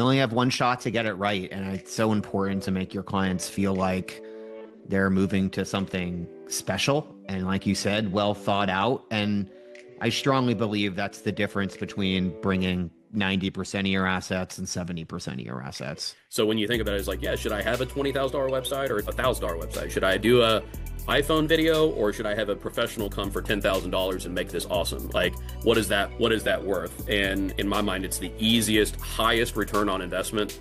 only have one shot to get it right. And it's so important to make your clients feel like they're moving to something special and, like you said, well thought out. And I strongly believe that's the difference between bringing 90% of your assets and 70% of your assets. So when you think about it, it's like, yeah, should I have a $20,000 website or a $1,000 website? Should I do a iPhone video, or should I have a professional come for $10,000 and make this awesome? Like, what is that worth? And in my mind, it's the easiest, highest return on investment,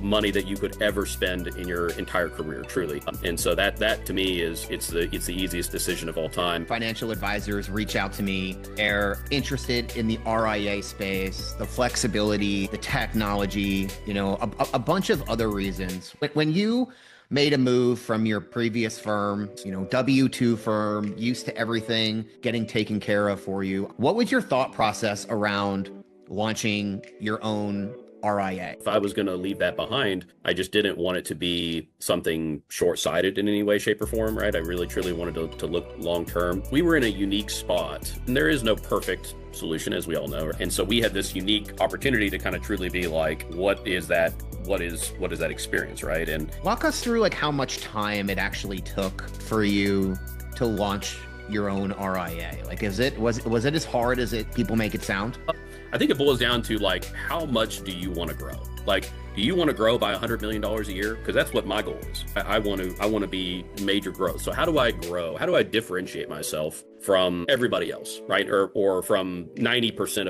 money that you could ever spend in your entire career, truly. And so that to me it's the easiest decision of all time. Financial advisors reach out to me. They're interested in the RIA space, the flexibility, the technology, a bunch of other reasons. When you made a move from your previous firm, W-2 firm, used to everything getting taken care of for you, what was your thought process around launching your own RIA? If I was going to leave that behind, I just didn't want it to be something short-sighted in any way, shape, or form, right? I really, truly wanted to look long-term. We were in a unique spot, and there is no perfect solution, as we all know. And so we had this unique opportunity to kind of truly be like, what is that? What is that experience, right? And walk us through like how much time it actually took for you to launch your own RIA. Like, was it as hard as people make it sound? I think it boils down to like, how much do you want to grow? Like, do you want to grow by $100 million a year? Because that's what my goal is. I want to be major growth. So how do I grow? How do I differentiate myself from everybody else, right? Or from 90%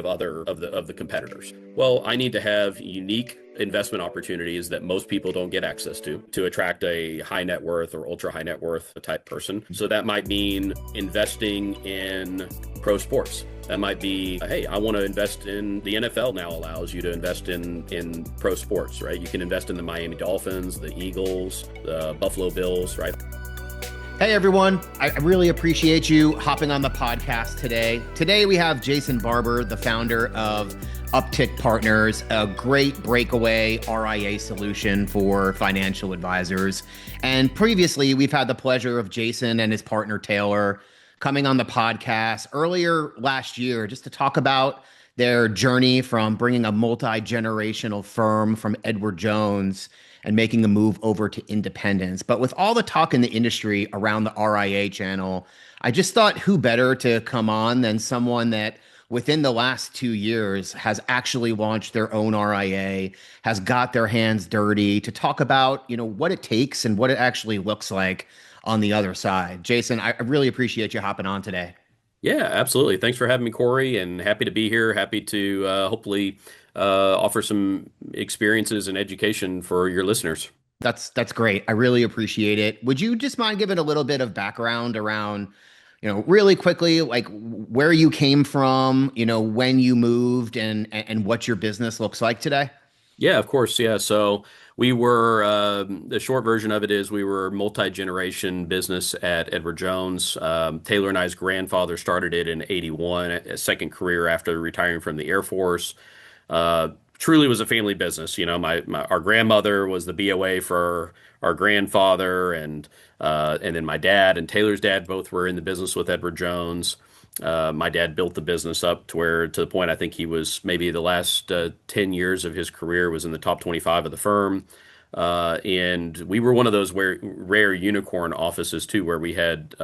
of the competitors? Well, I need to have unique investment opportunities that most people don't get access to attract a high net worth or ultra high net worth type person. So that might mean investing in pro sports. That might be, hey, I want to invest in the NFL now allows you to invest in pro sports, right? You can invest in the Miami Dolphins, the Eagles, the Buffalo Bills, right? Hey everyone, I really appreciate you hopping on the podcast today. Today we have Jason Barber, the founder of Uptick Partners, a great breakaway RIA solution for financial advisors. And previously, we've had the pleasure of Jason and his partner Taylor coming on the podcast earlier last year just to talk about their journey from bringing a multi-generational firm from Edward Jones and making a move over to independence. But with all the talk in the industry around the RIA channel, I just thought who better to come on than someone that within the last 2 years has actually launched their own RIA, has got their hands dirty to talk about, what it takes and what it actually looks like on the other side. Jason, I really appreciate you hopping on today. Yeah, absolutely. Thanks for having me, Corey, and happy to be here. Happy to hopefully offer some experiences and education for your listeners. That's great. I really appreciate it. Would you just mind giving a little bit of background around, really quickly, like where you came from, when you moved and what your business looks like today? Yeah, of course. Yeah. So we were, the short version of it is we were multi-generation business at Edward Jones. Taylor and I's grandfather started it in 81, a second career after retiring from the Air Force. Truly was a family business. Our grandmother was the BOA for our grandfather, and then my dad and Taylor's dad both were in the business with Edward Jones. My dad built the business up to the point I think he was maybe the last 10 years of his career was in the top 25 of the firm. And we were one of those rare unicorn offices too, where we had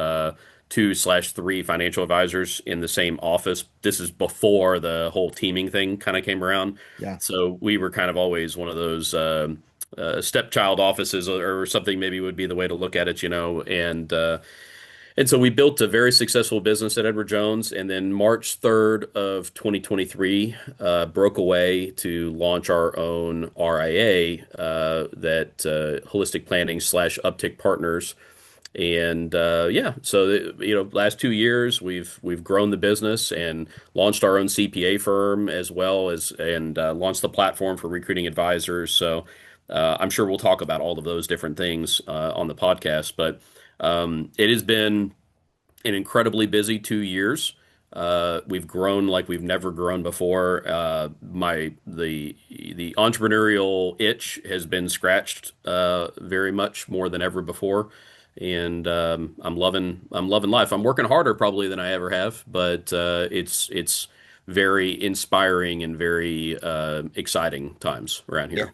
2/3 financial advisors in the same office. This is before the whole teaming thing kind of came around. Yeah. So we were kind of always one of those stepchild offices or something maybe would be the way to look at it, and so we built a very successful business at Edward Jones, and then March 3rd of 2023 broke away to launch our own RIA, that Holistic Planning / Uptick Partners. And so last 2 years we've grown the business and launched our own CPA firm as well as launched the platform for recruiting advisors. So I'm sure we'll talk about all of those different things on the podcast, but it has been an incredibly busy 2 years. We've grown like we've never grown before. The entrepreneurial itch has been scratched very much more than ever before, and I'm loving life. I'm working harder probably than I ever have, but it's very inspiring and very exciting times around Yeah. here.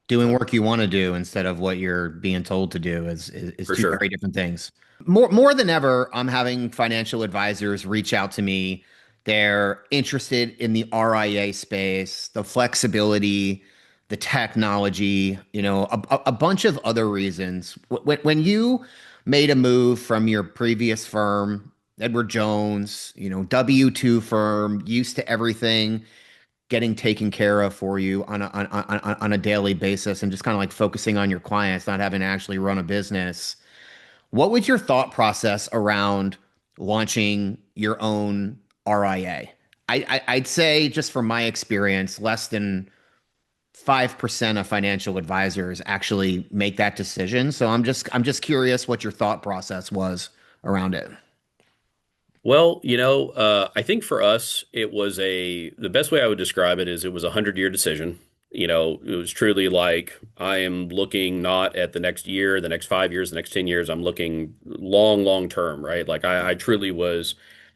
Doing So work you want to do instead of what you're being told to do is for two sure. very different things. More than ever, I'm having financial advisors reach out to me. They're interested in the RIA space, the flexibility, the technology, a bunch of other reasons. When you made a move from your previous firm, Edward Jones, W-2 firm, used to everything getting taken care of for you on a daily basis and just kind of like focusing on your clients, not having to actually run a business. What was your thought process around launching your own RIA? I'd say, just from my experience, less than 5% of financial advisors actually make that decision. So I'm just curious what your thought process was around it. Well, I think for us, the best way I would describe it is it was a 100-year decision. It was truly like I am looking not at the next year, the next 5 years, the next 10 years. I'm looking long, long term, right? Like I truly was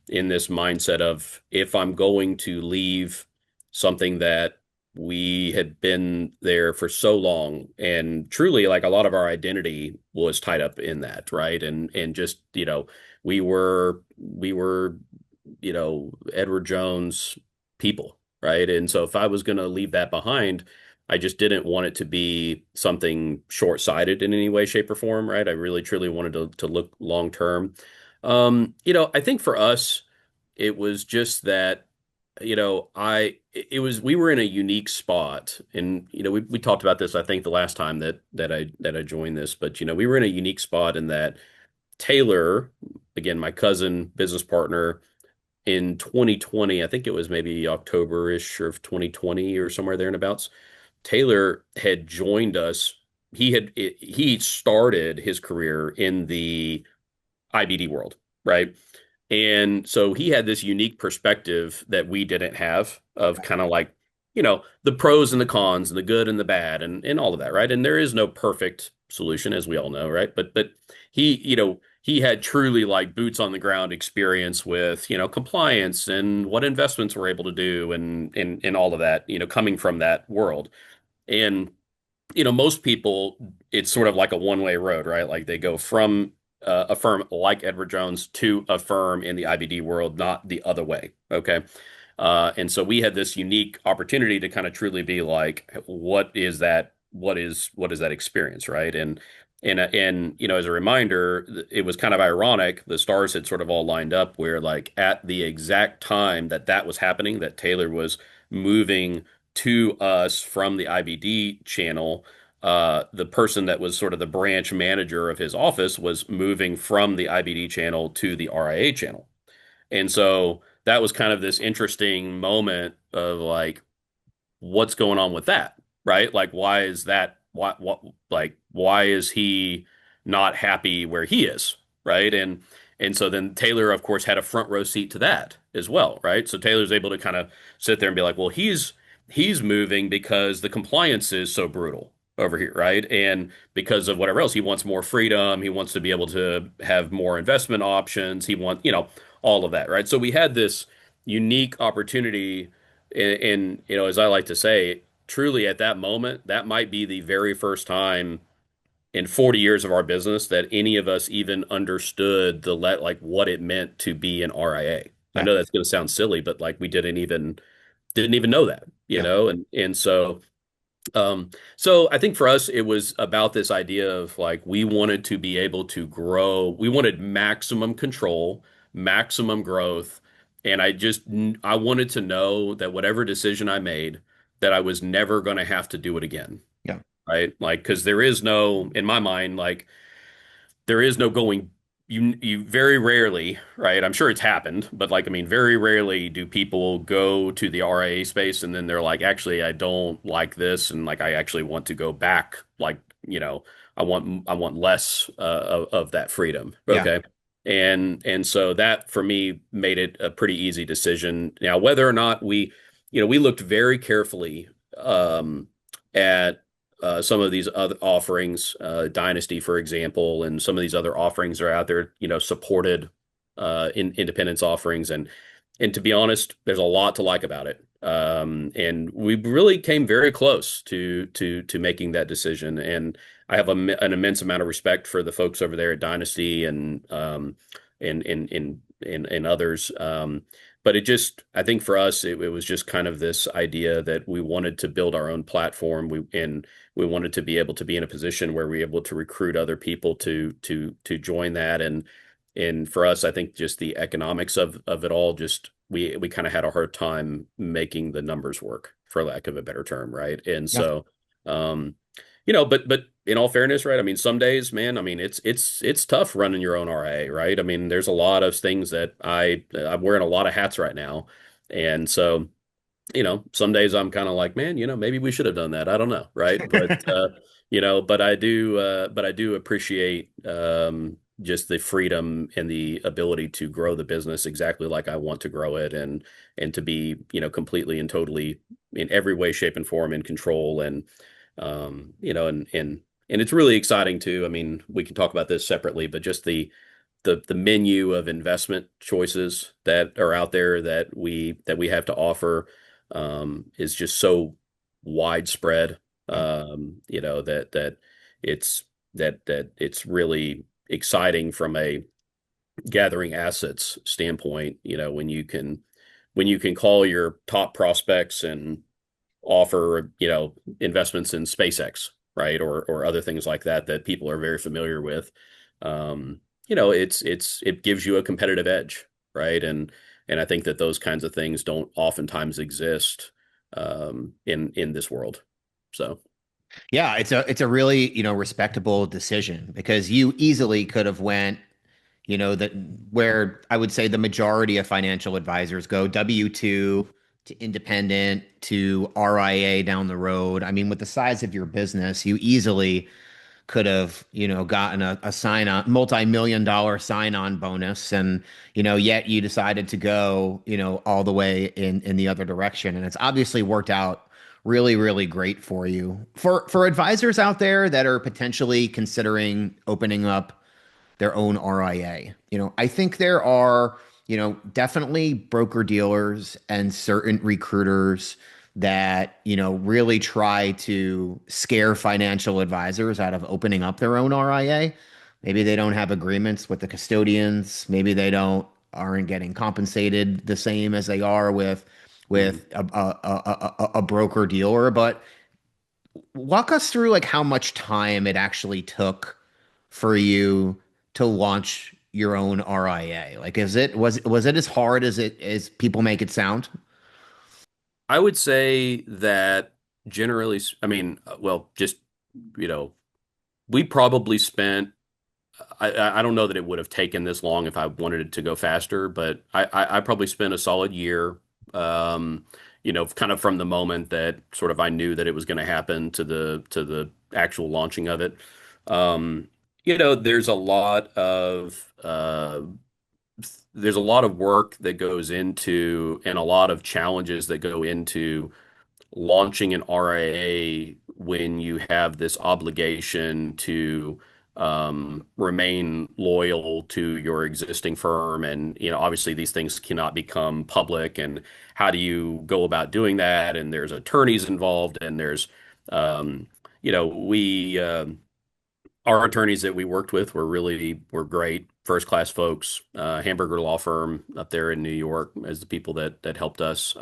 in this mindset of if I'm going to leave something that we had been there for so long and truly like a lot of our identity was tied up in that, right? And just, we were Edward Jones people, right? And so if I was going to leave that behind, I just didn't want it to be something short-sighted in any way, shape, or form, right? I really truly wanted to look long term. I think for us, it was just that, we were in a unique spot, and we talked about this, I think, the last time that I joined this, but we were in a unique spot in that Taylor, again, my cousin, business partner, in 2020, I think it was maybe October-ish of 2020 or somewhere there and abouts. Taylor had joined us. He started his career in the IBD world, right? And so he had this unique perspective that we didn't have of kind of like, the pros and the cons and the good and the bad and all of that, right? And there is no perfect solution, as we all know, right? But he had truly like boots on the ground experience with, compliance and what investments we're able to do and all of that, coming from that world. And most people, it's sort of like a one-way road, right? Like they go from a firm like Edward Jones to a firm in the IBD world, not the other way. Okay. And so we had this unique opportunity to kind of truly be like, what is that? What is that experience, right? And as a reminder, it was kind of ironic. The stars had sort of all lined up where, like, at the exact time that that was happening, that Taylor was moving to us from the IBD channel. The person that was sort of the branch manager of his office was moving from the IBD channel to the RIA channel. And so that was kind of this interesting moment of like, what's going on with that, right? Like, why is that? Why is he not happy where he is, right? And so then Taylor, of course, had a front row seat to that as well, right? So Taylor's able to kind of sit there and be like, well, he's moving because the compliance is so brutal over here, right? And because of whatever else, he wants more freedom. He wants to be able to have more investment options. He wants, all of that, right? So we had this unique opportunity, and as I like to say, truly at that moment, that might be the very first time in 40 years of our business that any of us even understood like what it meant to be an RIA. I Yeah. know that's going to sound silly, but like we didn't even know that, Yeah. and so I think for us, it was about this idea of like we wanted to be able to grow. We wanted maximum control, maximum growth, and I wanted to know that whatever decision I made, that I was never going to have to do it again, Yeah. right? Like because there is no, in my mind, like there is no going. You very rarely, right? I'm sure it's happened, but like I mean, very rarely do people go to the RIA space and then they're like, actually, I don't like this, and like I actually want to go back. Like, I want less of that freedom. Yeah. Okay. And so that for me made it a pretty easy decision. Now, whether or not we looked very carefully at some of these other offerings, Dynasty, for example, and some of these other offerings are out there, supported in independence offerings. and to be honest, there's a lot to like about it. And we really came very close to making that decision. And I have an immense amount of respect for the folks over there at Dynasty and others. But it just, I think for us, it was just kind of this idea that we wanted to build our own platform. We wanted to be able to be in a position where we were able to recruit other people to join that. And for us, I think just the economics of it all, just we kind of had a hard time making the numbers work, for lack of a better term, right? And Yeah. so, um, but in all fairness, right? I mean, some days, man, I mean, it's tough running your own RIA, right? I mean, there's a lot of things that I'm wearing a lot of hats right now, and so some days I'm kind of like, man, maybe we should have done that. I don't know, right? But I do appreciate just the freedom and the ability to grow the business exactly like I want to grow it and to be, completely and totally in every way, shape, and form in control and it's really exciting too. I mean, we can talk about this separately, but just the menu of investment choices that are out there that we have to offer is just so widespread. Yeah. That it's really exciting from a gathering assets standpoint. When you can call your top prospects and offer investments in SpaceX, right, or other things like that people are very familiar with. It gives you a competitive edge, right? And I think that those kinds of things don't oftentimes exist in this world. So Yeah, it's a really, respectable decision because you easily could have went, that where I would say the majority of financial advisors go W-2 to independent to RIA down the road. I mean, with the size of your business, you easily could have, gotten a sign on multi-million dollar sign on bonus and, yet you decided to go, all the way in the other direction. And it's obviously worked out really, really great for you. For advisors out there that are potentially considering opening up their own RIA. I think there are, definitely broker dealers and certain recruiters that, really try to scare financial advisors out of opening up their own RIA. Maybe they don't have agreements with the custodians. Maybe they don't aren't getting compensated the same as they are with mhm. a broker dealer. But walk us through like how much time it actually took for you to launch your own RIA. Like, was it as hard as people make it sound? I would say that generally, I mean, well, just you know, we probably spent. I don't know that it would have taken this long if I wanted it to go faster, but I probably spent a solid year, kind of from the moment that sort of I knew that it was going to happen to the actual launching of it. There's a lot of work that goes into and a lot of challenges that go into launching an RIA when you have this obligation to remain loyal to your existing firm. And, obviously these things cannot become public. And how do you go about doing that? And there's attorneys involved and there's, our attorneys that we worked with were great, first class folks, Hamburger Law Firm up there in New York as the people that helped us.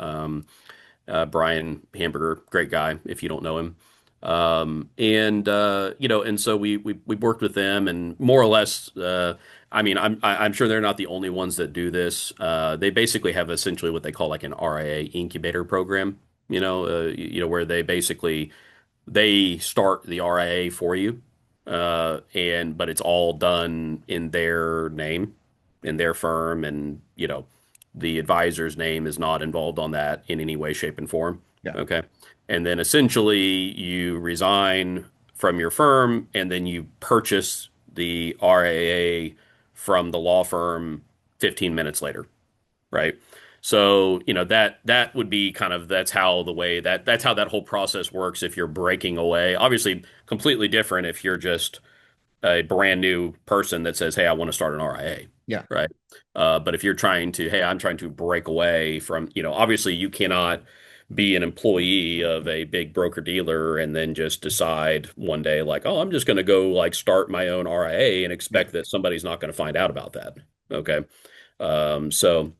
Brian Hamburger, great guy if you don't know him. And so we worked with them and more or less, I mean, I'm sure they're not the only ones that do this. They basically have essentially what they call like an RIA incubator program, where they start the RIA for you, but it's all done in their name, in their firm, and the advisor's name is not involved on that in any way, shape, and form. Yeah. Okay, and then essentially you resign from your firm, and then you purchase the RIA from the law firm 15 minutes later, right? So, that would be kind of that's how that whole process works if you're breaking away. Obviously, completely different if you're just a brand new person that says, "Hey, I want to start an RIA." Yeah. right? But if you're trying to, hey, I'm trying to break away from, obviously you cannot be an employee of a big broker dealer and then just decide one day like, oh, I'm just going to go like start my own RIA and Yeah. expect that somebody's not going to find out about that. Okay. So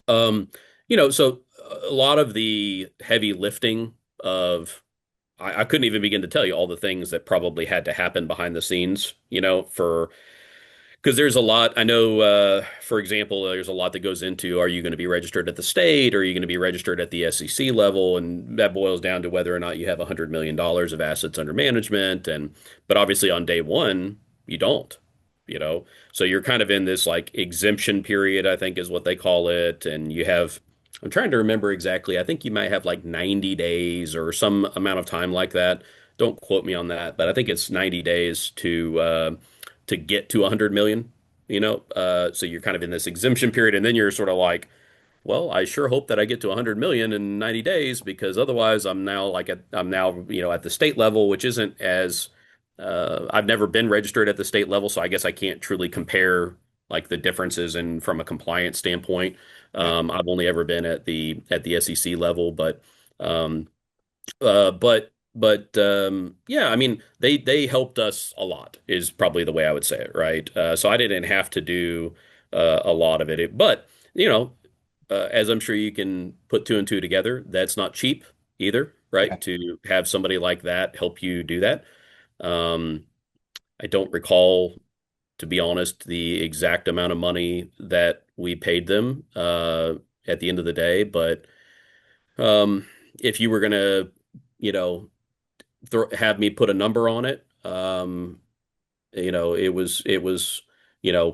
um, so a lot of the heavy lifting of I couldn't even begin to tell you all the things that probably had to happen behind the scenes, for because there's a lot. I know, for example, there's a lot that goes into are you going to be registered at the state? Or are you going to be registered at the SEC level? And that boils down to whether or not you have $100 million of assets under management. But obviously on day one, you don't, you know. So you're kind of in this like exemption period, I think is what they call it. And I'm trying to remember exactly. I think you might have like 90 days or some amount of time like that. Don't quote me on that, but I think it's 90 days to get to 100 million, so you're kind of in this exemption period and then you're sort of like, well, I sure hope that I get to 100 million in 90 days because otherwise I'm now, at the state level, which isn't as I've never been registered at the state level, so I guess I can't truly compare like the differences in from a compliance standpoint. Yeah. I've only ever been at the SEC level, um, but yeah, I mean, they helped us a lot is probably the way I would say it, right? So I didn't have to do a lot of it, but you know, as I'm sure you can put two and two together, that's not cheap either, Yeah. right? To have somebody like that help you do that. Um, I don't recall, to be honest, the exact amount of money that we paid them at the end of the day, but um, if you were gonna, you know, have me put a number on it. It was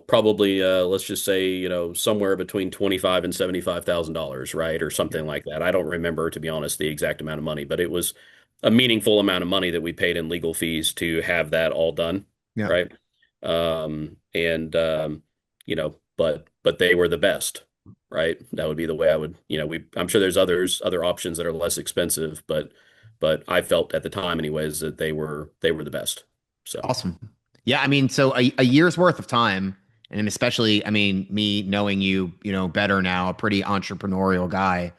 probably let's just say somewhere between 25 and $75,000, right, or Yeah. something like that. I don't remember, to be honest, the exact amount of money, but it was a meaningful amount of money that we paid in legal fees to have that all done, Yeah. right? And but they were the best, right? That would be the way I would, I'm sure there's other options that are less expensive, but I felt at the time anyways that they were the best. So Awesome. Yeah, I mean, so a year's worth of time, and especially, I mean, me knowing you, better now, a pretty entrepreneurial guy.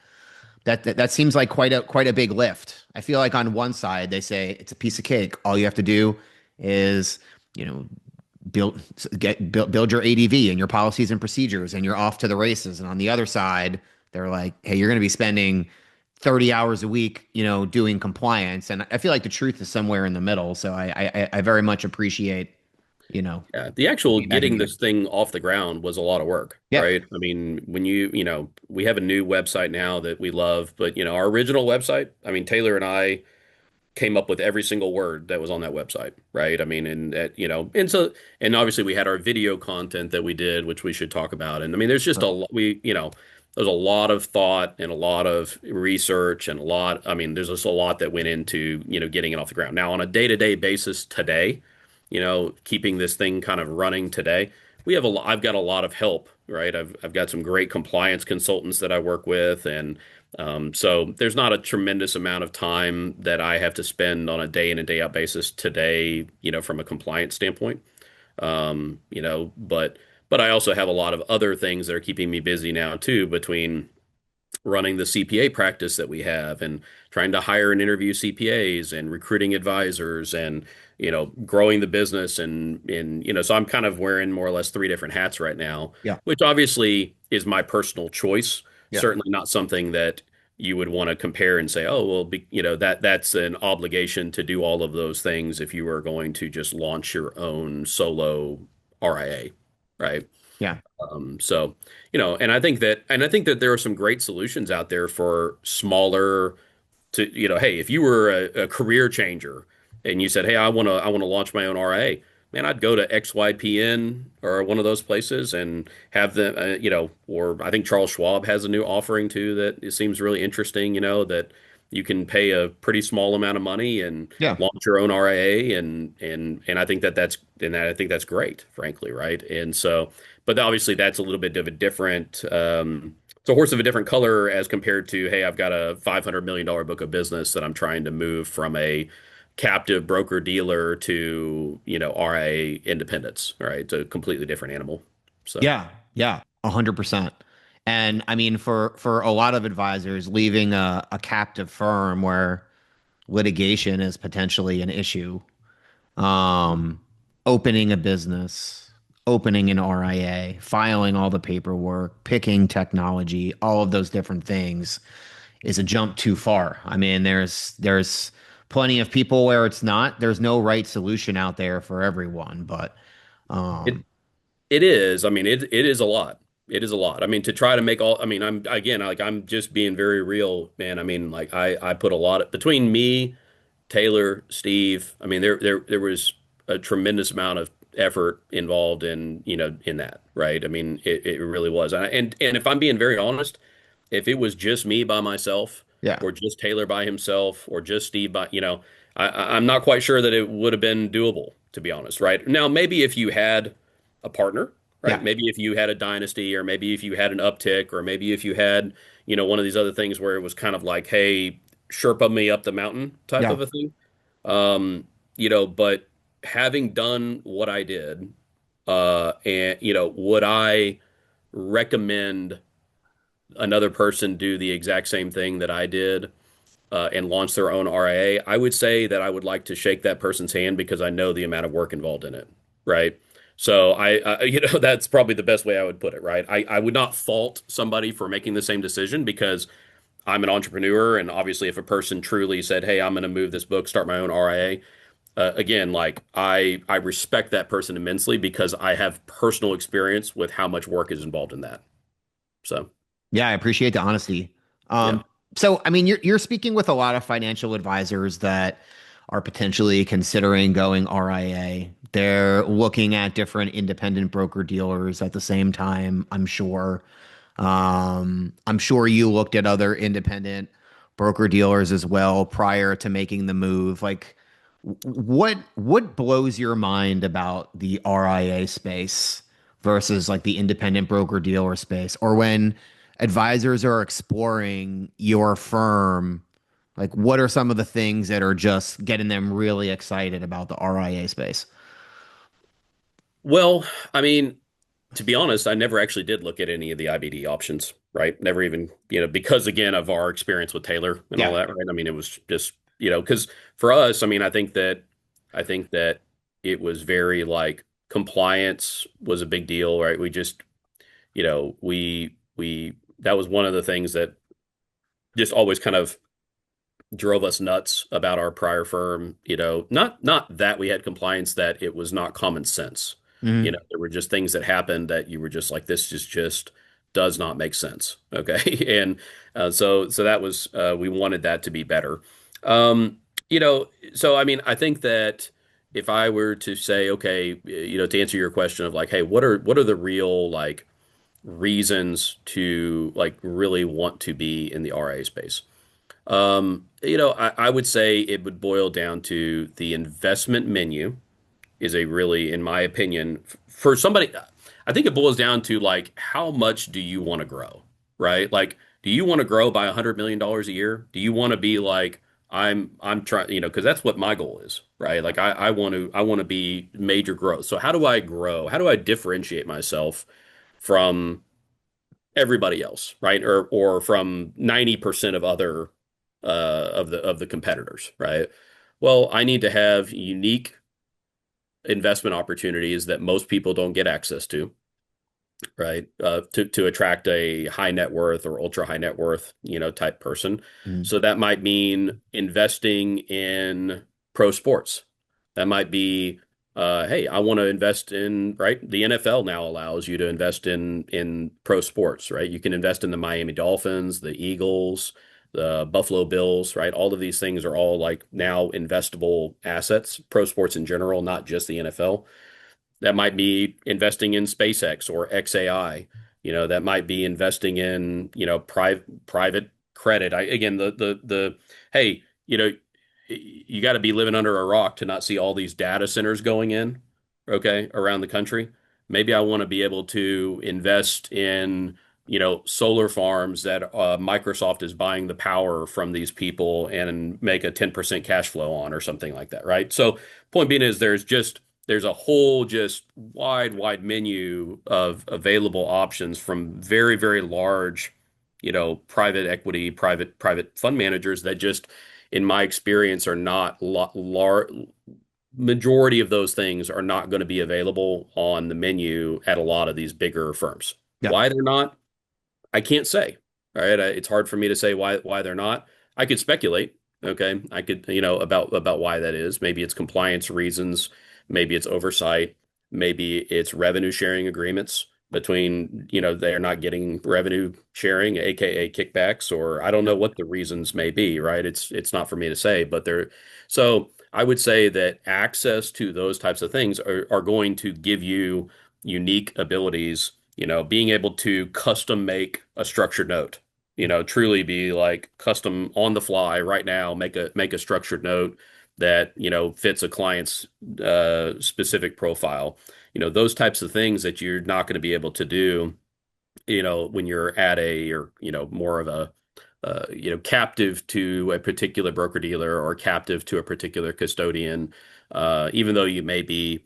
That seems like quite a big lift. I feel like on one side they say it's a piece of cake. All you have to do is, you know, build your ADV and your policies and procedures, and you're off to the races. And on the other side, they're like, hey, you're going to be spending 30 hours a week, doing compliance. And I feel like the truth is somewhere in the middle. So I very much appreciate, yeah, the actual feedback and getting you. this thing off the ground was a lot of work, Yeah. right? I mean, when we have a new website now that we love, but our original website, I mean, Taylor and I came up with every single word that was on that website, right? I mean, and obviously we had our video content that we did, which we should talk about. And I mean, there's just a lot, there's a lot of thought and a lot of research and I mean, there's just a lot that went into, getting it off the ground. Now, on a day-to-day basis today, keeping this thing kind of running today, I've got a lot of help, right? I've got some great compliance consultants that I work with, and so there's not a tremendous amount of time that I have to spend on a day in and day out basis today, from a compliance standpoint. But I also have a lot of other things that are keeping me busy now too, between running the CPA practice that we have and trying to hire and interview CPAs and recruiting advisors and growing the business and so I'm kind of wearing more or less three different hats right now, Yeah. which obviously is my personal choice, Yeah. certainly not something that you would want to compare and say, oh, well, that's an obligation to do all of those things if you were going to just launch your own solo RIA, right? Yeah. So, and I think that there are some great solutions out there for smaller hey, if you were a career changer and you said, hey, I want to launch my own RIA, man, I'd go to XYPN or one of those places and have them, or I think Charles Schwab has a new offering too that it seems really interesting, that you can pay a pretty small amount of money and Yeah. launch your own RIA and I think that's great, frankly, right? And so, but obviously that's a little bit of a different it's a horse of a different color as compared to, hey, I've got a $500 million book of business that I'm trying to move from a captive broker dealer to, RIA independence, right? It's a completely different animal. So Yeah, yeah, 100%. And I mean, for a lot of advisors, leaving a captive firm where litigation is potentially an issue, um, opening a business, opening an RIA, filing all the paperwork, picking technology, all of those different things is a jump too far. I mean, there's plenty of people where it's not. There's no right solution out there for everyone, but it um, it is. I mean, it is a lot. It is a lot. I mean, to try to make all, I mean, I'm again, like I'm just being very real, man. I mean, like I put a lot of, between me, Taylor, Steve. I mean, there was a tremendous amount of effort involved in, in that, right? I mean, it really was. And if I'm being very honest, if it was just me by myself, yeah, or just Taylor by himself, or just Steve by, I'm not quite sure that it would have been doable, to be honest, right? Now, maybe if you had a partner, right? yeah, Maybe if you had a dynasty, or maybe if you had an uptick, or maybe if you had, one of these other things where it was kind of like, hey, Sherpa me up the mountain type yeah. of a thing. But having done what I did, and would I recommend another person do the exact same thing that I did, and launch their own RIA? I would say that I would like to shake that person's hand because I know the amount of work involved in it, right? So that's probably the best way I would put it, right? I would not fault somebody for making the same decision because I'm an entrepreneur, and obviously, if a person truly said, "Hey, I'm going to move this book, start my own RIA," again, like I respect that person immensely because I have personal experience with how much work is involved in that. So, Yeah, I appreciate the honesty. yeah. So I mean, you're speaking with a lot of financial advisors that are potentially considering going RIA. They're looking at different independent broker dealers at the same time, I'm sure. I'm sure you looked at other independent broker dealers as well prior to making the move. Like, what blows your mind about the RIA space versus like the independent broker dealer space, or when advisors are exploring your firm, like what are some of the things that are just getting them really excited about the RIA space? Well, I mean, to be honest, I never actually did look at any of the IBD options, right? Never even, because again of our experience with Taylor and all Yeah. that, right? I mean, it was just, because for us, I mean, I think that it was very like compliance was a big deal, right? We just, we that was one of the things that just always kind of drove us nuts about our prior firm. Not that we had compliance, that it was not common sense. Mhm. There were just things that happened that you were just like, this just does not make sense. Okay. And so that was, we wanted that to be better. Um, so I mean, I think that if I were to say, okay, to answer your question of like, hey, what are the real like reasons to like really want to be in the RA space? I would say it would boil down to the investment menu is a really, in my opinion, for somebody, I think it boils down to like, how much do you want to grow, right? Like, do you want to grow by $100 million a year? Do you want to be like, I'm trying, because that's what my goal is, right? Like, I want to be major growth. So how do I grow? How do I differentiate myself from everybody else, right? Or from 90% of other of the competitors, right? Well, I need to have unique investment opportunities that most people don't get access to, right? To attract a high net worth or ultra high net worth, type person. Mhm. So that might mean investing in pro sports. That might be, hey, I want to invest in, right? The NFL now allows you to invest in pro sports, right? You can invest in the Miami Dolphins, the Eagles, the Buffalo Bills, right? All of these things are all like now investable assets, pro sports in general, not just the NFL. That might be investing in SpaceX or XAI. That might be investing in, private credit. Again, hey, you got to be living under a rock to not see all these data centers going in, okay, around the country. Maybe I want to be able to invest in, solar farms that Microsoft is buying the power from these people and make a 10% cash flow on or something like that, right? So point being is there's just there's a whole just wide menu of available options from very, very large, private equity, private fund managers that just, in my experience, are not large. Majority of those things are not going to be available on the menu at a lot of these bigger firms. Yeah. Why they're not, I can't say. All right, it's hard for me to say why they're not. I could speculate. Okay, I could about why that is. Maybe it's compliance reasons. Maybe it's oversight. Maybe it's revenue sharing agreements between they're not getting revenue sharing, aka kickbacks, or I don't Yeah. know what the reasons may be. Right? It's not for me to say, but they're so. I would say that access to those types of things are going to give you unique abilities, being able to custom make a structured note, truly be like custom on the fly right now, make a structured note that, fits a client's specific profile. Those types of things that you're not going to be able to do, when you're at a or, more of a captive to a particular broker dealer or captive to a particular custodian, even though you may be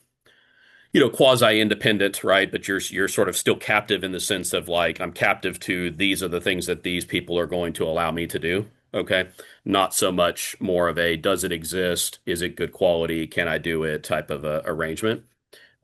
quasi-independent, right? But you're sort of still captive in the sense of like, I'm captive to these are the things that these people are going to allow me to do. Okay. Not so much more of a does it exist? Is it good quality? Can I do it type of a arrangement.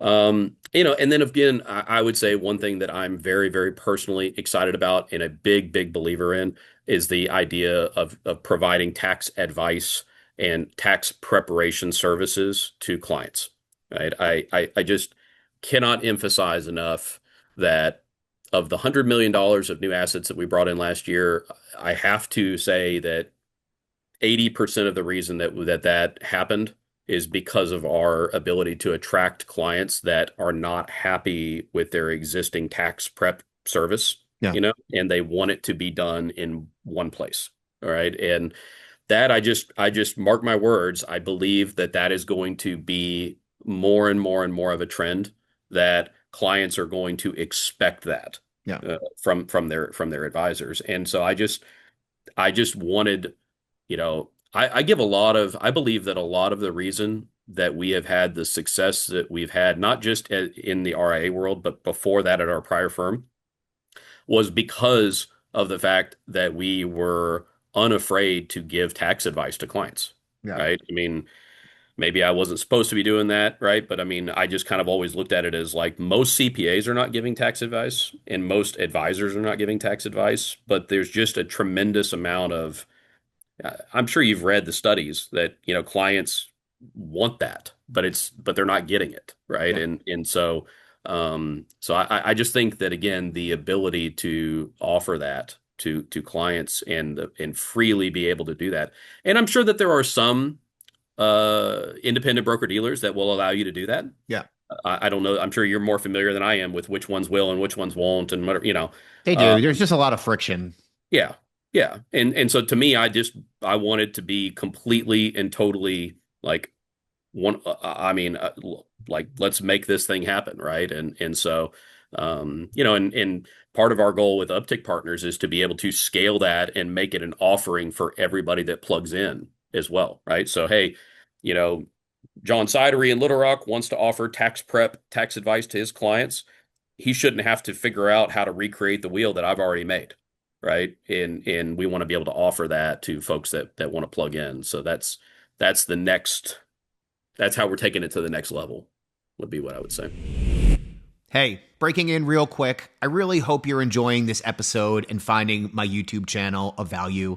And then again, I would say one thing that I'm very, very personally excited about and a big, big believer in is the idea of providing tax advice and tax preparation services to clients. Right. I just cannot emphasize enough that of the $100 million of new assets that we brought in last year, I have to say that 80% of the reason that happened is because of our ability to attract clients that are not happy with their existing tax prep service, Yeah. and they want it to be done in one place. All right. And that I just mark my words. I believe that is going to be more and more and more of a trend that clients are going to expect that Yeah. from their advisors. And so I just wanted, I believe that a lot of the reason that we have had the success that we've had, not just in the RIA world, but before that at our prior firm, was because of the fact that we were unafraid to give tax advice to clients, Yeah. right? I mean, maybe I wasn't supposed to be doing that, right? But I mean, I just kind of always looked at it as like most CPAs are not giving tax advice and most advisors are not giving tax advice, but there's just a tremendous amount of I'm sure you've read the studies that, clients want that, but they're not getting it, right? Yeah. And so I just think that again, the ability to offer that to clients and freely be able to do that. And I'm sure that there are some independent broker dealers that will allow you to do that. Yeah. I don't know. I'm sure you're more familiar than I am with which ones will and which ones won't and whatever. They Uh, do. There's just a lot of friction. yeah. Yeah. And so to me, I wanted to be completely and totally like one I mean like let's make this thing happen, right? And part of our goal with Uptick Partners is to be able to scale that and make it an offering for everybody that plugs in as well, right? So hey, you know, John Sidery in Little Rock wants to offer tax prep, tax advice to his clients. He shouldn't have to figure out how to recreate the wheel that I've already made, right? And we want to be able to offer that to folks that want to plug in. So that's the next that's how we're taking it to the next level, would be what I would say. Hey, breaking in real quick. I really hope you're enjoying this episode and finding my YouTube channel of value.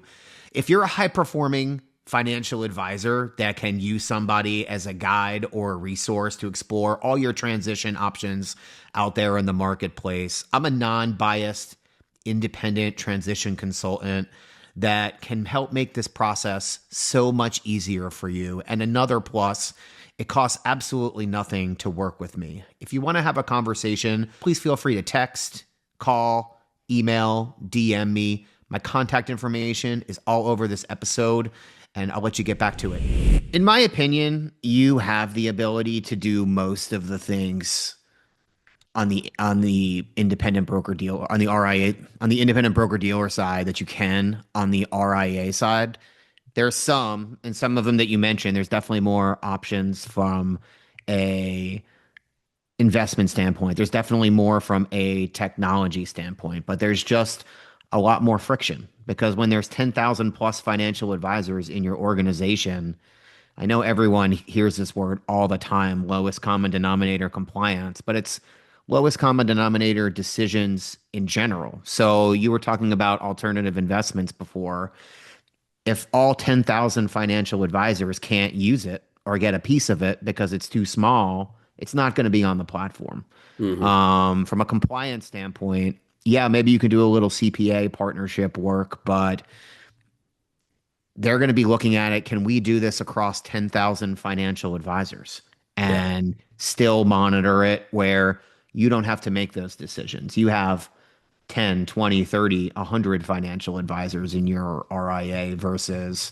If you're a high performing financial advisor that can use somebody as a guide or a resource to explore all your transition options out there in the marketplace, I'm a non-biased, independent transition consultant that can help make this process so much easier for you. And another plus, it costs absolutely nothing to work with me. If you want to have a conversation, please feel free to text, call, email, DM me. My contact information is all over this episode, and I'll let you get back to it. In my opinion, you have the ability to do most of the things on the independent broker dealer, on the RIA, on the independent broker dealer side that you can on the RIA side. There's some, and some of them that you mentioned, there's definitely more options from a investment standpoint. There's definitely more from a technology standpoint, but there's just a lot more friction because when there's 10,000 plus financial advisors in your organization, I know everyone hears this word all the time, lowest common denominator compliance, but it's lowest common denominator decisions in general. So you were talking about alternative investments before. If all 10,000 financial advisors can't use it or get a piece of it because it's too small, it's not going to be on the platform. Hmm. From a compliance standpoint, yeah, maybe you can do a little CPA partnership work, but they're going to be looking at it. Can we do this across 10,000 financial advisors Yeah. and still monitor it where you don't have to make those decisions? You have 10, 20, 30, 100 financial advisors in your RIA versus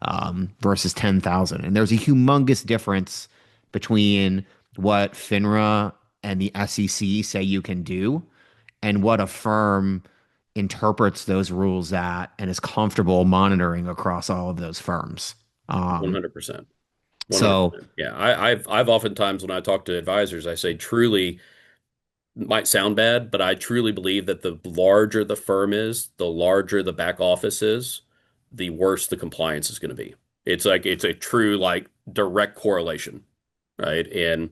10,000. And there's a humongous difference between what FINRA and the SEC say you can do and what a firm interprets those rules at and is comfortable monitoring across all of those firms. Um, 100%. so 100%. Yeah. I've oftentimes when I talk to advisors, I say truly might sound bad, but I truly believe that the larger the firm is, the larger the back office is, the worse the compliance is going to be. It's like it's a true like direct correlation, right? And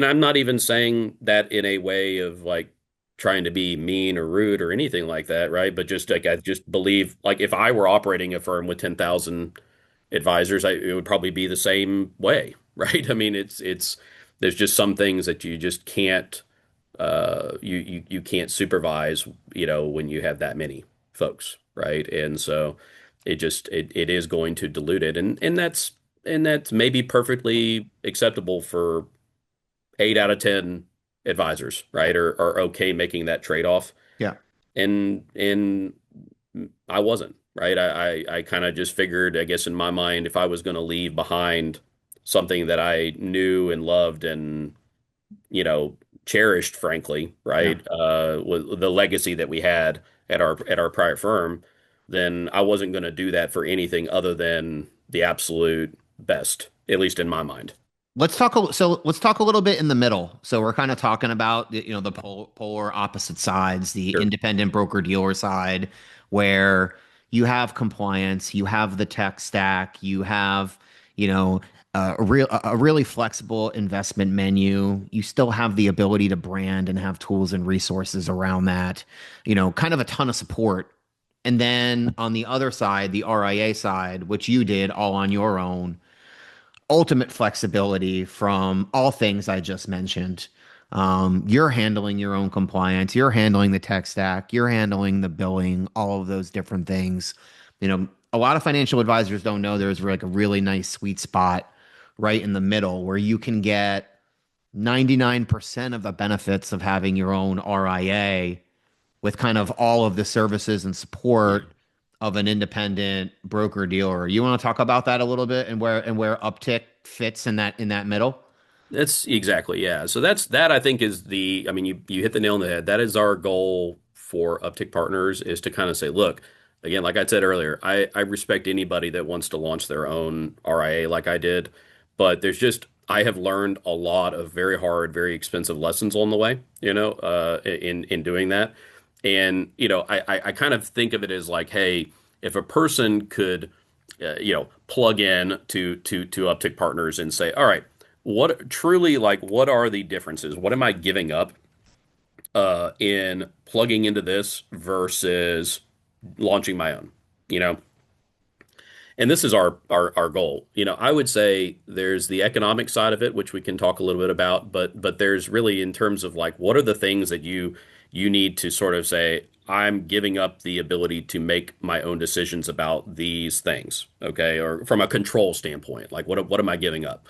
I'm not even saying that in a way of like trying to be mean or rude or anything like that, right? But just like I just believe like if I were operating a firm with 10,000 advisors, it would probably be the same way, right? I mean, it's there's just some things that you just can't you can't supervise, when you have that many folks, right? And so it is going to dilute it, and that's maybe perfectly acceptable for 8 out of 10 advisors, right? Are okay making that trade-off. yeah, And I wasn't, right? I kind of just figured, I guess in my mind, if I was going to leave behind something that I knew and loved and cherished, frankly, yeah. right? With the legacy that we had at our prior firm, then I wasn't going to do that for anything other than the absolute best, at least in my mind. Let's talk a little bit in the middle. So we're kind of talking about the polar opposite sides, the Sure. independent broker dealer side, where you have compliance, you have the tech stack, you have you know a really flexible investment menu. You still have the ability to brand and have tools and resources around that. Kind of a ton of support. And then on the other side, the RIA side, which you did all on your own, ultimate flexibility from all things I just mentioned. You're handling your own compliance, you're handling the tech stack, you're handling the billing, all of those different things. A lot of financial advisors don't know there's like a really nice sweet spot right in the middle where you can get 99% of the benefits of having your own RIA with kind of all of the services and Yeah. support of an independent broker dealer. You want to talk about that a little bit and where Uptick fits in that middle? That's exactly, yeah. So that I think is I mean, you hit the nail on the head. That is our goal for Uptick Partners is to kind of say, look, again, like I said earlier, I respect anybody that wants to launch their own RIA like I did, but I have learned a lot of very hard, very expensive lessons on the way, in doing that. And, I kind of think of it as like, hey, if a person could, plug in to Uptick Partners and say, all right, what truly like what are the differences? What am I giving up in plugging into this versus launching my own? You know, and this is our goal. I would say there's the economic side of it, which we can talk a little bit about, but there's really in terms of like what are the things that you need to sort of say, I'm giving up the ability to make my own decisions about these things, okay? Or from a control standpoint, like what am I giving up?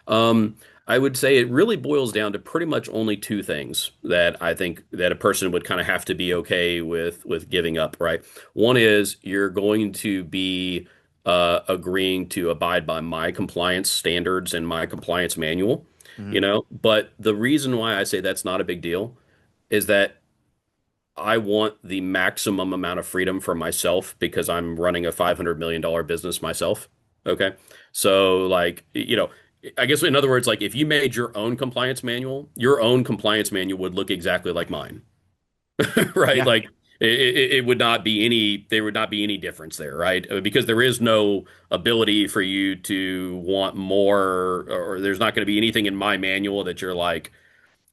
Um, I would say it really boils down to pretty much only two things that I think that a person would kind of have to be okay with giving up, right? One is you're going to be agreeing to abide by my compliance standards and my compliance manual, Mhm. But the reason why I say that's not a big deal is that I want the maximum amount of freedom for myself because I'm running a $500 million business myself. Okay. So like, I guess in other words, like if you made your own compliance manual would look exactly like mine. Right? Yeah. Like it would not be there would not be any difference there, right? Because there is no ability for you to want more, or there's not going to be anything in my manual that you're like,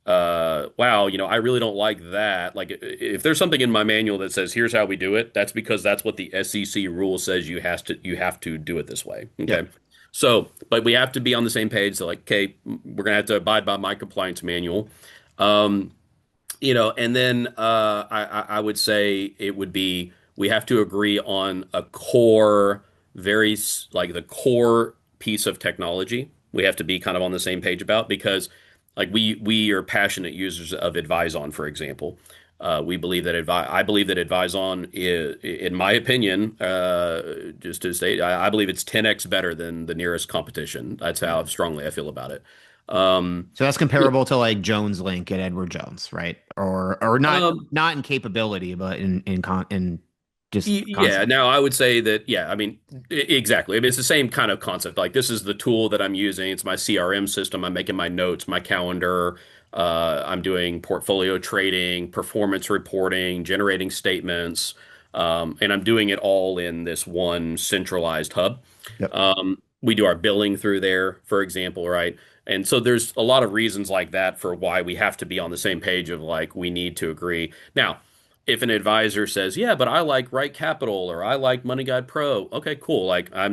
wow, I really don't like that. Like if there's something in my manual that says, here's how we do it, that's because that's what the SEC rule says you have to do it this way. Okay. Yep. So, but we have to be on the same page. So like, okay, we're gonna have to abide by my compliance manual. Um, and then I would say it would be we have to agree on a core, like the core piece of technology. We have to be kind of on the same page about because like we are passionate users of Advizon, for example. We believe that I believe that Advizon is, in my opinion, just to state, I believe it's 10x better than the nearest competition. That's how strongly I feel about it. Um, So that's comparable to like Jones Link at Edward Jones, right? Or um, not in capability, but in just Yeah, concept. now I would say that, yeah, I mean, exactly. I mean, it's the same kind of concept. Like, this is the tool that I'm using. It's my CRM system. I'm making my notes, my calendar. I'm doing portfolio trading, performance reporting, generating statements, and I'm doing it all in this one centralized hub. Yep. We do our billing through there, for example, right? And so there's a lot of reasons like that for why we have to be on the same page of like, we need to agree. Now, if an advisor says, yeah, but I like Right Capital or I like Money Guide Pro, okay, cool. Like I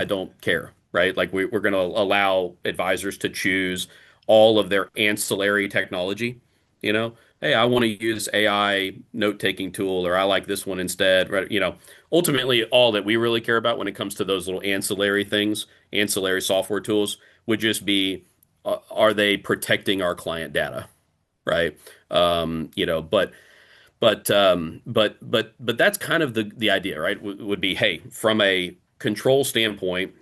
don't care, right? Like we're going to allow advisors to choose all of their ancillary technology, you know? Hey, I want to use AI note-taking tool or I like this one instead, right? Ultimately all that we really care about when it comes to those little ancillary things, ancillary software tools would just be, are they protecting our client data, right? But that's kind of the idea, right? Would be, hey, from a control standpoint,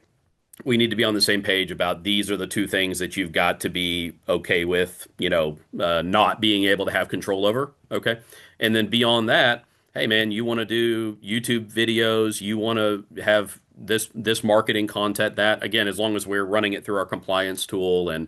we need to be on the same page about these are the two things that you've got to be okay with, not being able to have control over. Okay. And then beyond that, hey man, you want to do YouTube videos, you want to have this marketing content, that again, as long as we're running it through our compliance tool and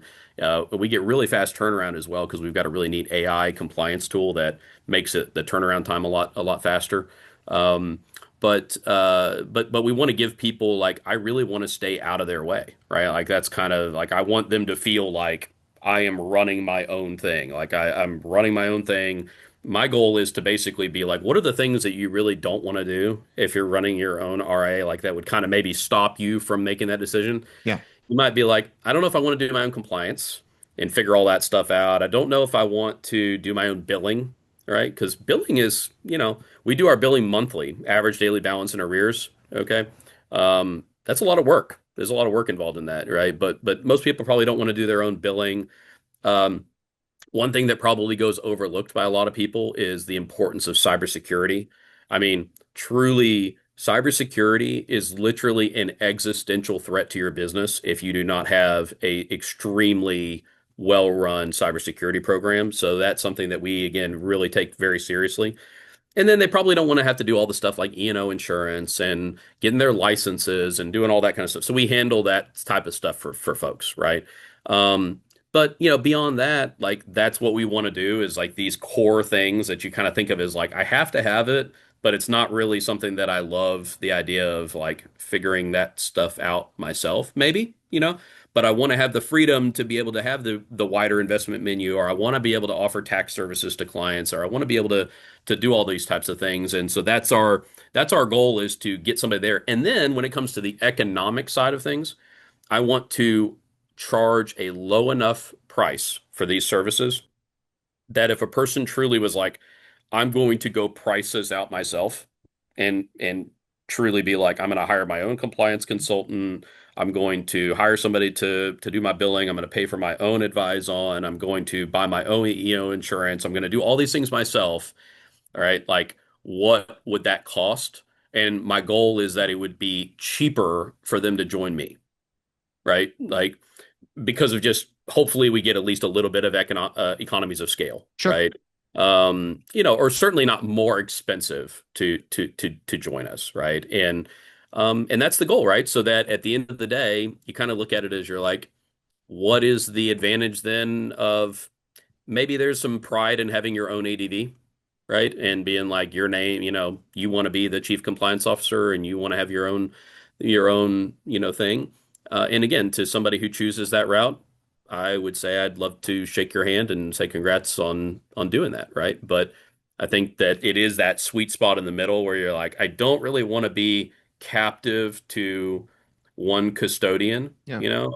we get really fast turnaround as well because we've got a really neat AI compliance tool that makes the turnaround time a lot faster. Um, but we want to give people like I really want to stay out of their way, right? Like that's kind of like I want them to feel like I am running my own thing. Like I'm running my own thing. My goal is to basically be like, what are the things that you really don't want to do if you're running your own RIA? Like that would kind of maybe stop you from making that decision. Yeah. You might be like, I don't know if I want to do my own compliance and figure all that stuff out. I don't know if I want to do my own billing, right? Because billing is, we do our billing monthly, average daily balance and arrears. Okay. That's a lot of work. There's a lot of work involved in that, right? But most people probably don't want to do their own billing. Um, One thing that probably goes overlooked by a lot of people is the importance of cybersecurity. I mean, truly, cybersecurity is literally an existential threat to your business if you do not have a extremely well-run cybersecurity program. So that's something that we, again, really take very seriously. And then they probably don't want to have to do all the stuff like E&O insurance and getting their licenses and doing all that kind of stuff. So we handle that type of stuff for folks, right? Um, but beyond that, like that's what we want to do is like these core things that you kind of think of as like I have to have it, but it's not really something that I love the idea of like figuring that stuff out myself, maybe. But I want to have the freedom to be able to have the wider investment menu, or I want to be able to offer tax services to clients, or I want to be able to do all these types of things. And so that's our goal is to get somebody there. And then when it comes to the economic side of things, I want to charge a low enough price for these services that if a person truly was like, I'm going to go price this out myself and truly be like, I'm going to hire my own compliance consultant. I'm going to hire somebody to do my billing. I'm going to pay for my own advice on. I'm going to buy my own insurance. I'm going to do all these things myself. All right. Like, what would that cost? And my goal is that it would be cheaper for them to join me, right? Like, because of just hopefully we get at least a little bit of economies of scale, Sure. right? Or certainly not more expensive to join us, right? And that's the goal, right? So that at the end of the day, you kind of look at it as you're like, what is the advantage then of maybe there's some pride in having your own ADV, right? And being like your name, you want to be the chief compliance officer and you want to have your own, thing. And again, to somebody who chooses that route, I would say I'd love to shake your hand and say congrats on doing that, right? But I think that it is that sweet spot in the middle where you're like, I don't really want to be captive to one custodian. Yeah.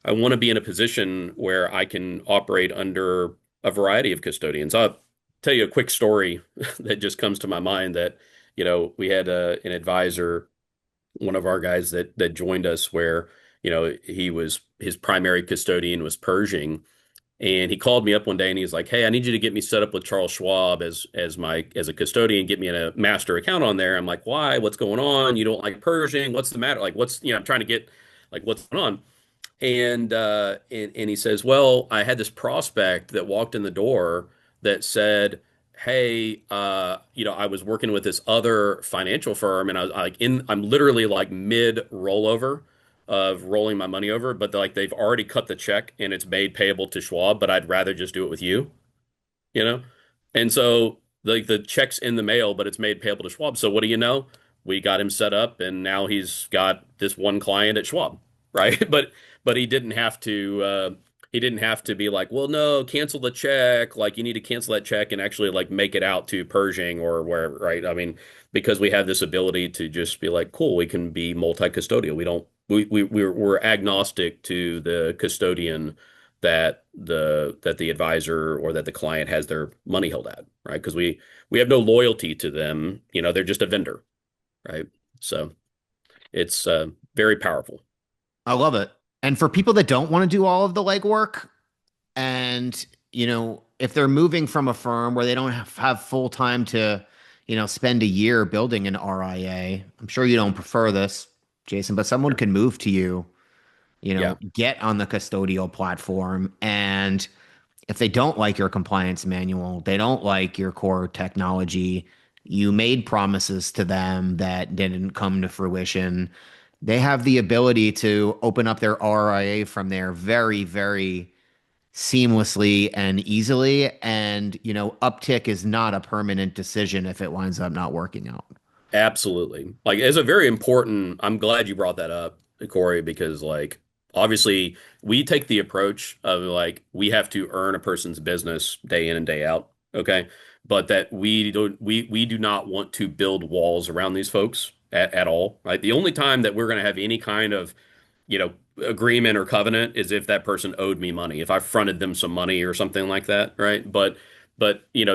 I want to be in a position where I can operate under a variety of custodians. I'll tell you a quick story that just comes to my mind that, we had an advisor, one of our guys that joined us where, his primary custodian was Pershing. And he called me up one day and he's like, "Hey, I need you to get me set up with Charles Schwab as a custodian, get me in a master account on there." I'm like, "Why? What's going on? You don't like Pershing? What's the matter? Like, I'm trying to get like what's going on?" And he says, "Well, I had this prospect that walked in the door that said, 'Hey, I was working with this other financial firm, and I was like I'm literally like mid rollover of rolling my money over, but they've already cut the check and it's made payable to Schwab, but I'd rather just do it with you, you know?'" And so like the check's in the mail, but it's made payable to Schwab. So what do you know? We got him set up and now he's got this one client at Schwab, right? But he didn't have to be like, "Well, no, cancel the check. Like you need to cancel that check and actually like make it out to Pershing or wherever, right?" I mean, because we have this ability to just be like, "Cool, we can be multi-custodial. We don't we're agnostic to the custodian that the advisor or that the client has their money held at, right? Because we have no loyalty to them. They're just a vendor, right? So it's very powerful. I love it. And for people that don't want to do all of the legwork, and if they're moving from a firm where they don't have full time to spend a year building an RIA, I'm sure you don't prefer this, Jason, but someone can move to you, Yeah, get on the custodial platform, and if they don't like your compliance manual, they don't like your core technology, you made promises to them that didn't come to fruition, they have the ability to open up their RIA from there very, very seamlessly and easily. And, uptick is not a permanent decision if it winds up not working out. absolutely. Like it's a very important, I'm glad you brought that up, Corey, because like obviously we take the approach of like we have to earn a person's business day in and day out, okay? But that we do not want to build walls around these folks at all, right? The only time that we're going to have any kind of you know, agreement or covenant is if that person owed me money, if I fronted them some money or something like that, right? But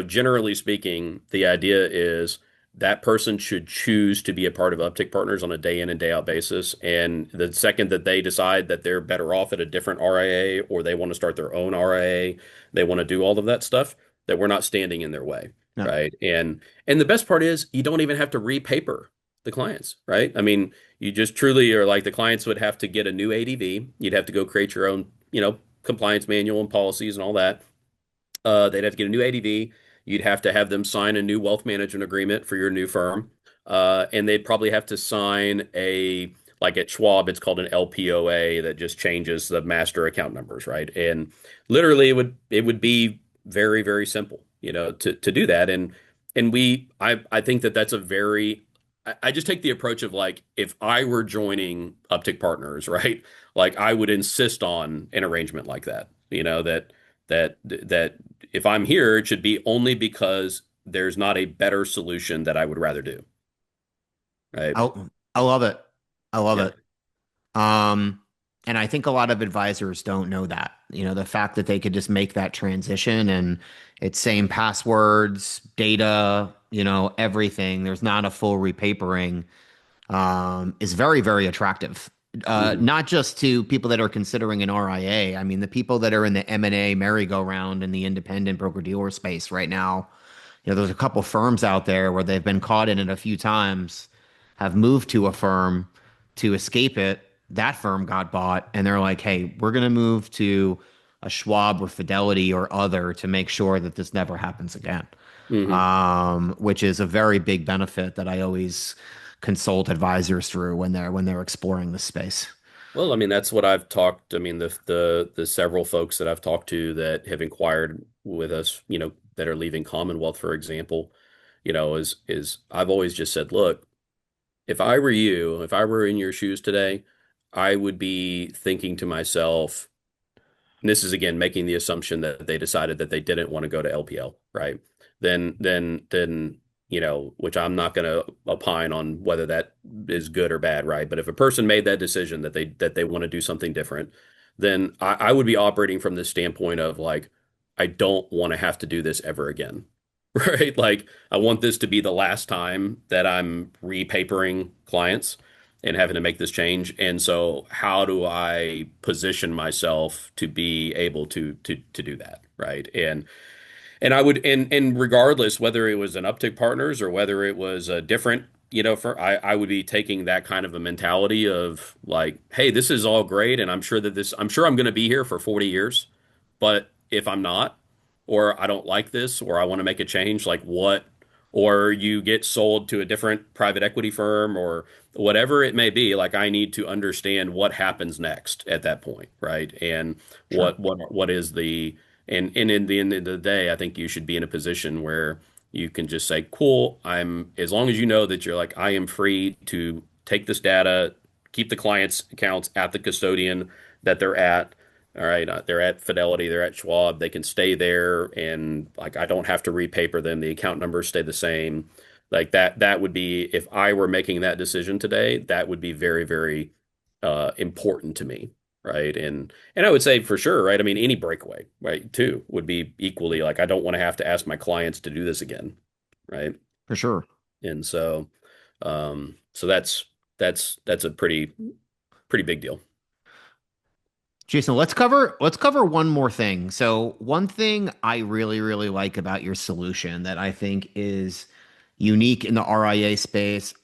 generally speaking, the idea is that person should choose to be a part of Uptick Partners on a day in and day out basis. And the second that they decide that they're better off at a different RIA or they want to start their own RIA, they want to do all of that stuff, that we're not standing in their way, No. right? And the best part is you don't even have to repaper the clients, right? I mean, you just truly are like the clients would have to get a new ADV. You'd have to go create your own, compliance manual and policies and all that. They'd have to get a new ADV. You'd have to have them sign a new wealth management agreement for your new firm. And they'd probably have to sign like at Schwab, it's called an LPOA that just changes the master account numbers, right? And literally it would be very, very simple, to do that. And I think that that's a very I just take the approach of like if I were joining Uptick Partners, right? Like I would insist on an arrangement like that. That if I'm here, it should be only because there's not a better solution that I would rather do, right? I, I love it. I love Yeah. it. Um, and I think a lot of advisors don't know that. The fact that they could just make that transition and it's same passwords, data, everything. There's not a full repapering, is very, very attractive. Hmm. Not just to people that are considering an RIA. I mean, the people that are in the M&A merry-go-round in the independent broker-dealer space right now. There's a couple firms out there where they've been caught in it a few times, have moved to a firm to escape it. That firm got bought, and they're like, "Hey, we're going to move to a Schwab or Fidelity or other to make sure that this never happens again." Hmm. Which is a very big benefit that I always consult advisors through when they're exploring the space. Well, I mean, that's what I've talked. I mean, the several folks that I've talked to that have inquired with us, that are leaving Commonwealth, for example, is I've always just said, look, if I were you, if I were in your shoes today, I would be thinking to myself, and this is again making the assumption that they decided that they didn't want to go to LPL, right? Then, which I'm not going to opine on whether that is good or bad, right? But if a person made that decision that they want to do something different, then I would be operating from this standpoint of like, I don't want to have to do this ever again. Right? Like I want this to be the last time that I'm repapering clients and having to make this change. And so how do I position myself to be able to do that, right? And I would and regardless whether it was an Uptick Partners or whether it was a different, for I would be taking that kind of a mentality of like, hey, this is all great and I'm sure I'm going to be here for 40 years, but if I'm not, or I don't like this, or I want to make a change, like what, or you get sold to a different private equity firm or whatever it may be, like I need to understand what happens next at that point, right? And Sure. what is the and in the end of the day, I think you should be in a position where you can just say, cool, I'm as long as you know that you're like, I am free to take this data, keep the client's accounts at the custodian that they're at. All right, they're at Fidelity, they're at Schwab, they can stay there and like I don't have to repaper them. The account numbers stay the same. Like that would be if I were making that decision today, that would be very, very important to me. Right. And I would say for sure, right? I mean, any breakaway, right, too, would be equally like I don't want to have to ask my clients to do this again. Right. For sure. And so that's a pretty big deal. Jason, let's cover one more thing. So, one thing I really really like about your solution that I think is unique in the RIA space,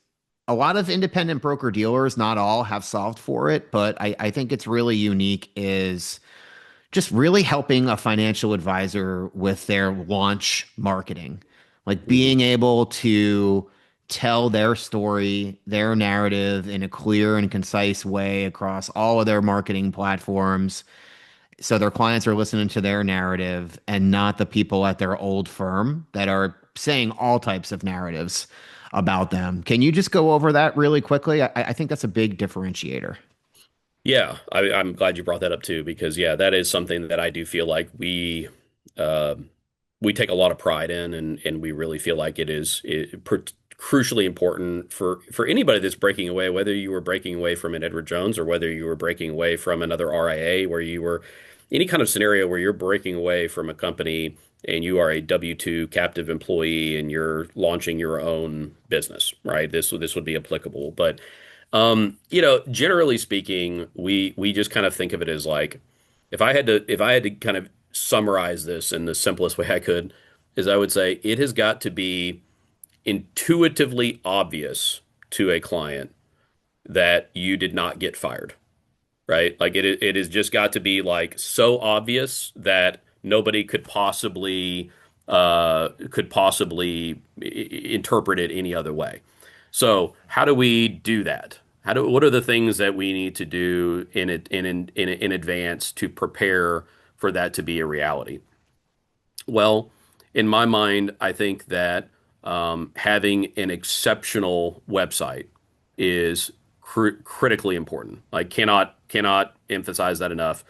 a lot of independent broker dealers, not all, have solved for it, but I think it's really unique is just really helping a financial advisor with their launch marketing, like Mhm. being able to tell their story, their narrative in a clear and concise way across all of their marketing platforms. So their clients are listening to their narrative and not the people at their old firm that are saying all types of narratives about them. Can you just go over that really quickly? I think that's a big differentiator. Yeah, I'm glad you brought that up too, because yeah, that is something that I do feel like uh, we take a lot of pride in, and we really feel like crucially important for anybody that's breaking away, whether you were breaking away from an Edward Jones or whether you were breaking away from another RIA, where you were any kind of scenario where you're breaking away from a company and you are a W-2 captive employee and you're launching your own business, right? This would be applicable, but. Generally speaking, we just kind of think of it as like if I had to kind of summarize this in the simplest way I could, is I would say it has got to be intuitively obvious to a client that you did not get fired, right? Like it has just got to be like so obvious that nobody could possibly interpret it any other way. So how do we do that? What are the things that we need to do in advance to prepare for that to be a reality? Well, in my mind, I think that having an exceptional website is critically important. Like cannot emphasize that enough.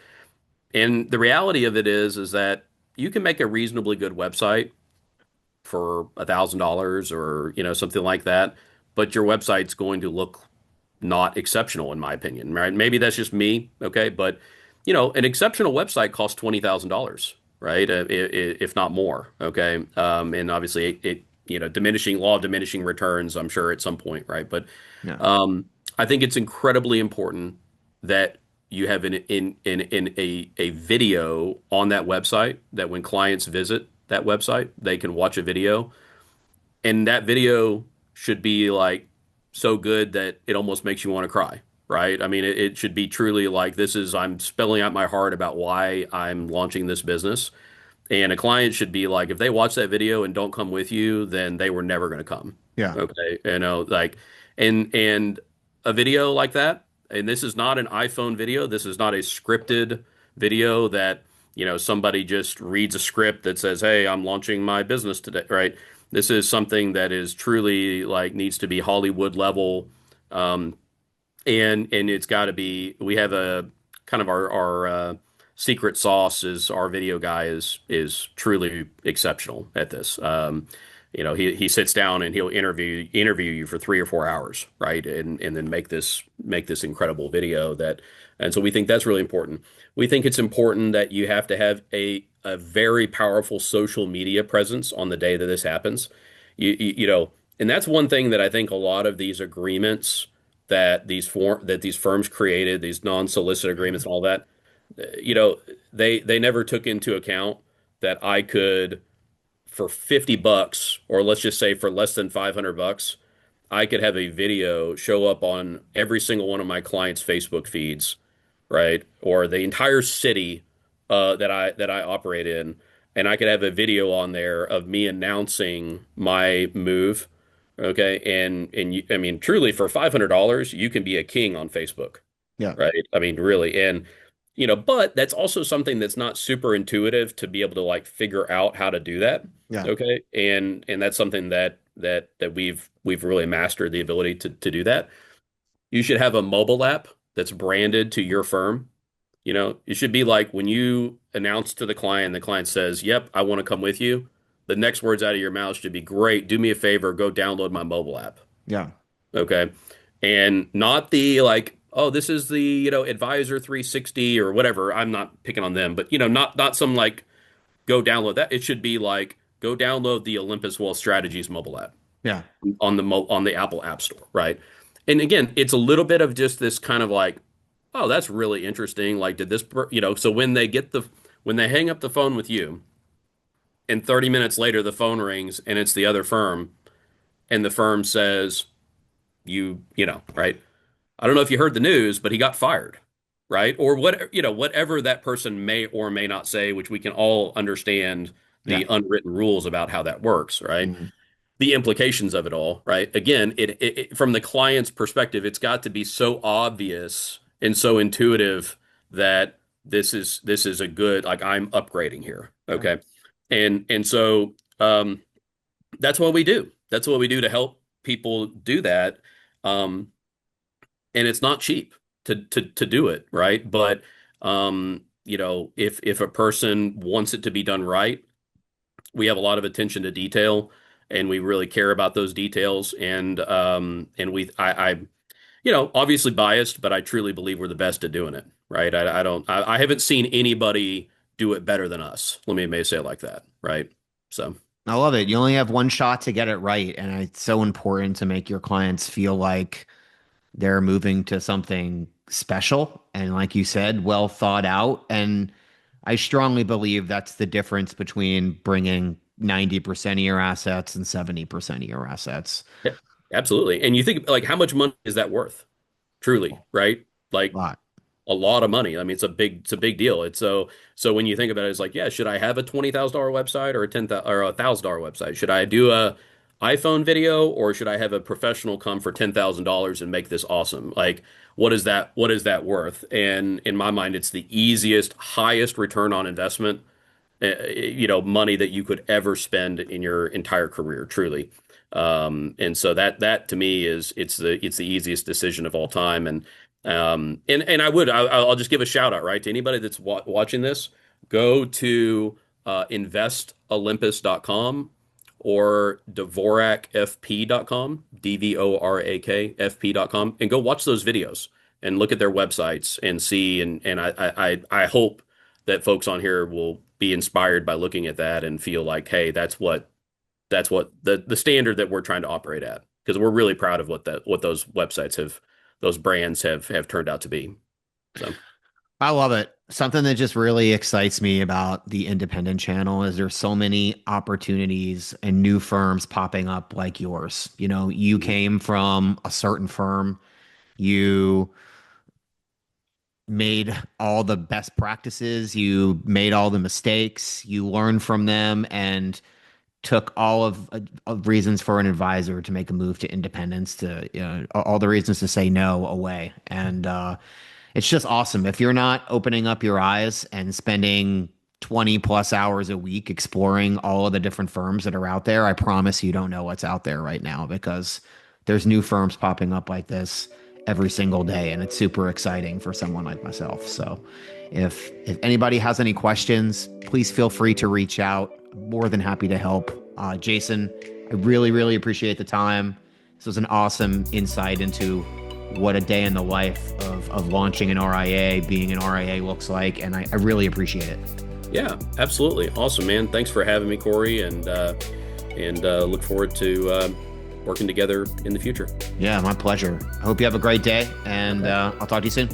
And the reality of it is that you can make a reasonably good website for $1,000 or something like that, but your website's going to look not exceptional in my opinion, right? Maybe that's just me, okay, but an exceptional website costs $20,000, right? If not more, okay. And obviously diminishing law of diminishing returns, I'm sure at some point, right? But Yeah. I think it's incredibly important that you have in a video on that website that when clients visit that website, they can watch a video, and that video should be like so good that it almost makes you want to cry, right? I mean, it should be truly like I'm spelling out my heart about why I'm launching this business. And a client should be like, if they watch that video and don't come with you, then they were never going to come. Yeah. Okay. Like, and a video like that, And this is not an iPhone video. This is not a scripted video that, somebody just reads a script that says, "Hey, I'm launching my business today," right? This is something that is truly like needs to be Hollywood level. Um, and it's got to be. We have a kind of our secret sauce is our video guy is truly exceptional at this. He sits down and he'll interview you for 3 or 4 hours, right? And then make this incredible video that. And so we think that's really important. We think it's important that you have to have a very powerful social media presence on the day that this happens. And that's one thing that I think a lot of these agreements that these firms created, these non-solicit agreements and all that, you know, they never took into account that I could for $50, or let's just say for less than $500, I could have a video show up on every single one of my clients' Facebook feeds, right? Or the entire city that I operate in, and I could have a video on there of me announcing my move. Okay, I mean, truly, for $500, you can be a king on Facebook, Yeah. right? I mean, really, and but that's also something that's not super intuitive to be able to like figure out how to do that. Yeah. Okay, and that's something that we've really mastered the ability to do that. You should have a mobile app that's branded to your firm. It should be like when you announce to the client says, "Yep, I want to come with you." The next words out of your mouth should be, "Great, do me a favor, go download my mobile app." Yeah. Okay. And not the like, "Oh, this is the, Advisor 360 or whatever." I'm not picking on them, but not some like go download that. It should be like go download the Olympus Wealth Strategies mobile app Yeah. on the Apple App Store, right? And again, it's a little bit of just this kind of like, "Oh, that's really interesting. Like, did so when they hang up the phone with you and 30 minutes later the phone rings and it's the other firm and the firm says, right? I don't know if you heard the news, but he got fired, right? Or whatever that person may or may not say, which we can all understand Yeah. the unwritten rules about how that works, right? Mhm. The implications of it all, right? Again, from the client's perspective, it's got to be so obvious and so intuitive that this is a good, like, I'm upgrading here, Yeah. okay? And so that's what we do. That's what we do to help people do that. Um, and it's not cheap to do it, right? But if a person wants it to be done right, we have a lot of attention to detail, and we really care about those details. And I obviously biased, but I truly believe we're the best at doing it, right? I haven't seen anybody do it better than us. Let me may say it like that, right? So. I love it. You only have one shot to get it right, and it's so important to make your clients feel like they're moving to something special and, like you said, well thought out. And I strongly believe that's the difference between bringing 90% of your assets and 70% of your assets. Yeah, absolutely. And you think like how much money is that worth? Truly, right? A Like lot. a lot of money. I mean, it's a big deal. It's so when you think about it, it's like, yeah, should I have a $20,000 website or a 10,000 or $1,000 website? Should I do a iPhone video, or should I have a professional come for $10,000 and make this awesome? Like, what is that worth? And in my mind, it's the easiest, highest return on investment, money that you could ever spend in your entire career, truly. And so that to me it's the easiest decision of all time. And I'll just give a shout out, right, to anybody that's watching this. Go to investolympus.com or dvorakfp.com, DVORAKFP.com, and go watch those videos and look at their websites and see. And I hope that folks on here will be inspired by looking at that and feel like, hey, that's what the standard that we're trying to operate at, because we're really proud of what those brands have turned out to be. So. I love it. Something that just really excites me about the independent channel is there's so many opportunities and new firms popping up like yours. You came from a certain firm, you made all the best practices, you made all the mistakes, you learned from them and took all of reasons for an advisor to make a move to independence, to all the reasons to say no away. And it's just awesome. If you're not opening up your eyes and spending 20 plus hours a week exploring all of the different firms that are out there, I promise you don't know what's out there right now, because there's new firms popping up like this every single day, and it's super exciting for someone like myself. So if anybody has any questions, please feel free to reach out. More than happy to help. Jason, I really, really appreciate the time. This was an awesome insight into what a day in the life of launching an RIA, being an RIA looks like, and I really appreciate it. Yeah, absolutely. Awesome, man. Thanks for having me, Corey, and look forward to working together in the future. Yeah, my pleasure. I hope you have a great day, and I'll talk to you soon.